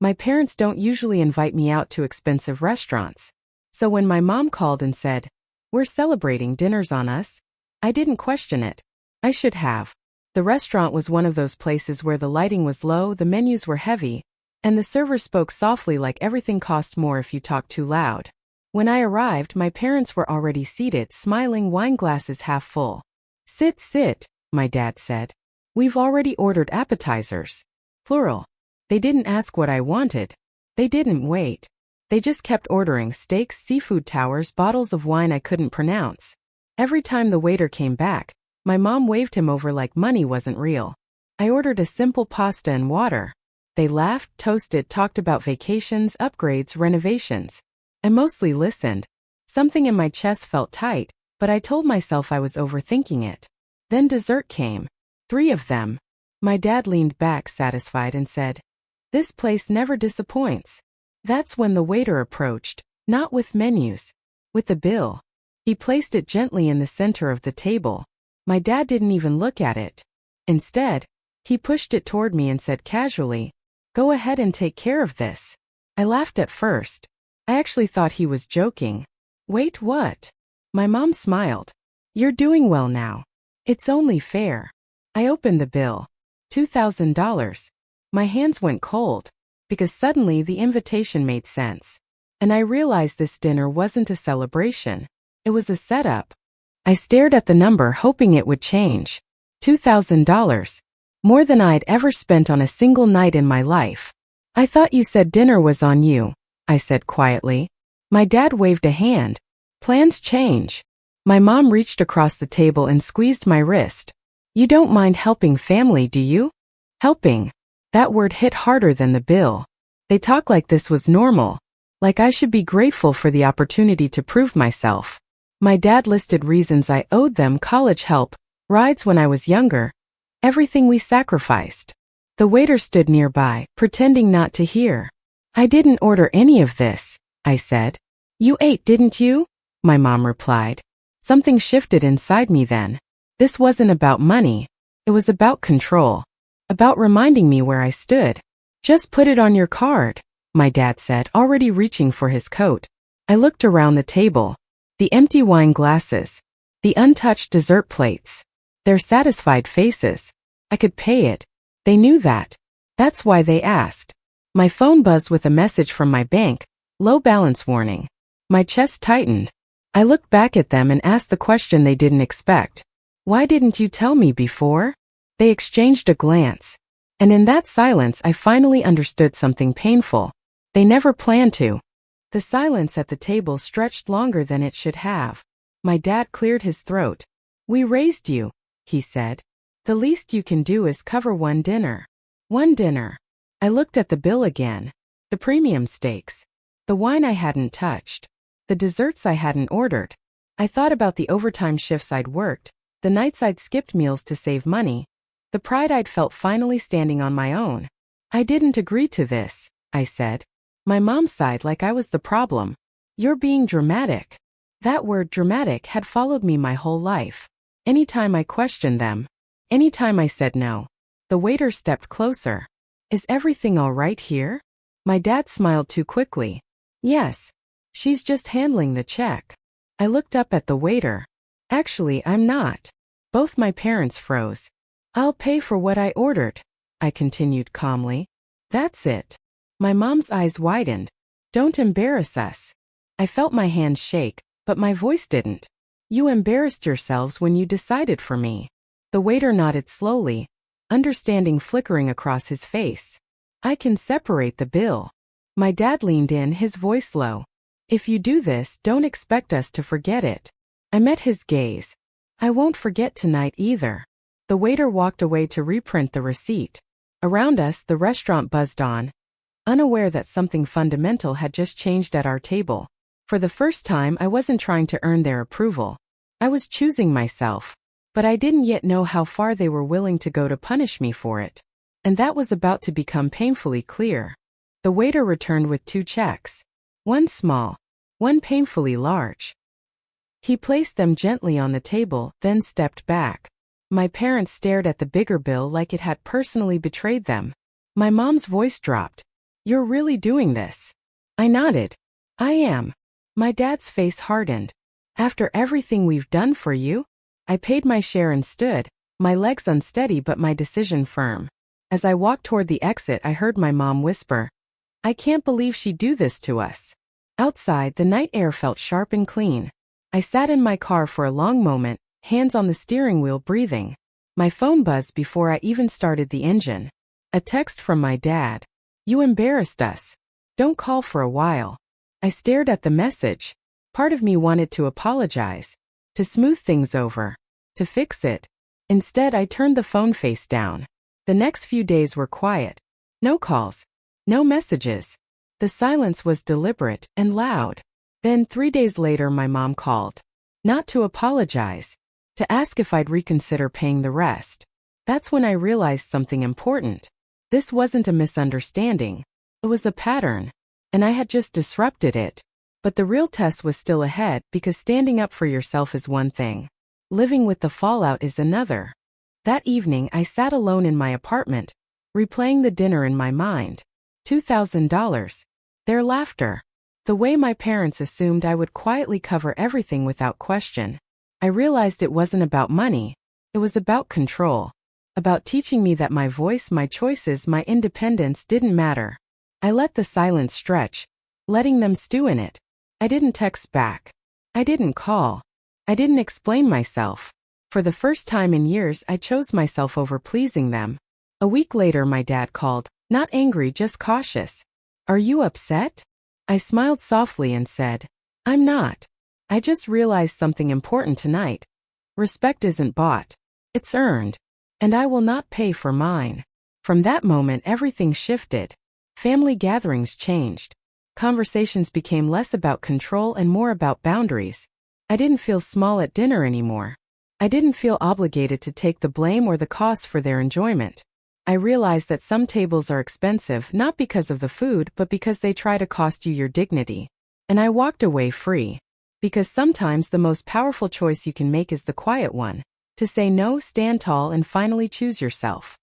My parents don't usually invite me out to expensive restaurants. So when my mom called and said, "We're celebrating, dinner's on us," I didn't question it. I should have. The restaurant was one of those places where the lighting was low, the menus were heavy, and the server spoke softly like everything cost more if you talked too loud. When I arrived, my parents were already seated, smiling, wine glasses half full. "Sit, sit," my dad said. "We've already ordered appetizers." Plural. They didn't ask what I wanted. They didn't wait. They just kept ordering steaks, seafood towers, bottles of wine I couldn't pronounce. Every time the waiter came back, my mom waved him over like money wasn't real. I ordered a simple pasta and water. They laughed, toasted, talked about vacations, upgrades, renovations. I mostly listened. Something in my chest felt tight, but I told myself I was overthinking it. Then dessert came. 3 of them. My dad leaned back satisfied and said, "This place never disappoints." That's when the waiter approached, not with menus, with the bill. He placed it gently in the center of the table. My dad didn't even look at it. Instead, he pushed it toward me and said casually, "Go ahead and take care of this." I laughed at first. I actually thought he was joking. "Wait, what?" My mom smiled. "You're doing well now. It's only fair." I opened the bill. $2,000. My hands went cold, because suddenly the invitation made sense. And I realized this dinner wasn't a celebration. It was a setup. I stared at the number hoping it would change. $2,000. More than I'd ever spent on a single night in my life. "I thought you said dinner was on you," I said quietly. My dad waved a hand. "Plans change." My mom reached across the table and squeezed my wrist. "You don't mind helping family, do you?" Helping. That word hit harder than the bill. They talk like this was normal. Like I should be grateful for the opportunity to prove myself. My dad listed reasons I owed them: college help, rides when I was younger, everything we sacrificed. The waiter stood nearby, pretending not to hear. "I didn't order any of this," I said. "You ate, didn't you?" my mom replied. Something shifted inside me then. This wasn't about money. It was about control. About reminding me where I stood. "Just put it on your card," my dad said, already reaching for his coat. I looked around the table. The empty wine glasses. The untouched dessert plates. Their satisfied faces. I could pay it. They knew that. That's why they asked. My phone buzzed with a message from my bank. Low balance warning. My chest tightened. I looked back at them and asked the question they didn't expect. "Why didn't you tell me before?" They exchanged a glance. And in that silence I finally understood something painful. They never planned to. The silence at the table stretched longer than it should have. My dad cleared his throat. "We raised you," he said. "The least you can do is cover one dinner." One dinner. I looked at the bill again. The premium steaks. The wine I hadn't touched. The desserts I hadn't ordered. I thought about the overtime shifts I'd worked, the nights I'd skipped meals to save money, the pride I'd felt finally standing on my own. "I didn't agree to this," I said. My mom sighed like I was the problem. "You're being dramatic." That word dramatic had followed me my whole life. Anytime I questioned them. Anytime I said no. The waiter stepped closer. "Is everything all right here?" My dad smiled too quickly. "Yes. She's just handling the check." I looked up at the waiter. "Actually, I'm not." Both my parents froze. "I'll pay for what I ordered," I continued calmly. "That's it." My mom's eyes widened. "Don't embarrass us." I felt my hands shake, but my voice didn't. "You embarrassed yourselves when you decided for me." The waiter nodded slowly, understanding flickering across his face. "I can separate the bill." My dad leaned in, his voice low. "If you do this, don't expect us to forget it." I met his gaze. "I won't forget tonight either." The waiter walked away to reprint the receipt. Around us, the restaurant buzzed on, unaware that something fundamental had just changed at our table. For the first time, I wasn't trying to earn their approval. I was choosing myself. But I didn't yet know how far they were willing to go to punish me for it. And that was about to become painfully clear. The waiter returned with 2 checks. One small, one painfully large. He placed them gently on the table, then stepped back. My parents stared at the bigger bill like it had personally betrayed them. My mom's voice dropped. You're really doing this? I nodded. I am. My dad's face hardened. After everything we've done for you? I paid my share and stood, my legs unsteady but my decision firm. As I walked toward the exit, I heard my mom whisper, I can't believe she'd do this to us. Outside, the night air felt sharp and clean. I sat in my car for a long moment, hands on the steering wheel, breathing. My phone buzzed before I even started the engine. A text from my dad. You embarrassed us. Don't call for a while. I stared at the message. Part of me wanted to apologize, to smooth things over, to fix it. Instead, I turned the phone face down. The next few days were quiet. No calls. No messages. The silence was deliberate and loud. Then 3 days later, my mom called. Not to apologize, to ask if I'd reconsider paying the rest. That's when I realized something important. This wasn't a misunderstanding. It was a pattern. And I had just disrupted it. But the real test was still ahead, because standing up for yourself is one thing. Living with the fallout is another. That evening, I sat alone in my apartment, replaying the dinner in my mind. $2,000. Their laughter. The way my parents assumed I would quietly cover everything without question. I realized it wasn't about money. It was about control. About teaching me that my voice, my choices, my independence didn't matter. I let the silence stretch, letting them stew in it. I didn't text back. I didn't call. I didn't explain myself. For the first time in years, I chose myself over pleasing them. A week later, my dad called, not angry, just cautious. Are you upset? I smiled softly and said, I'm not. I just realized something important tonight. Respect isn't bought. It's earned. And I will not pay for mine. From that moment, everything shifted. Family gatherings changed. Conversations became less about control and more about boundaries. I didn't feel small at dinner anymore. I didn't feel obligated to take the blame or the cost for their enjoyment. I realized that some tables are expensive not because of the food but because they try to cost you your dignity. And I walked away free. Because sometimes the most powerful choice you can make is the quiet one. To say no, stand tall, and finally choose yourself.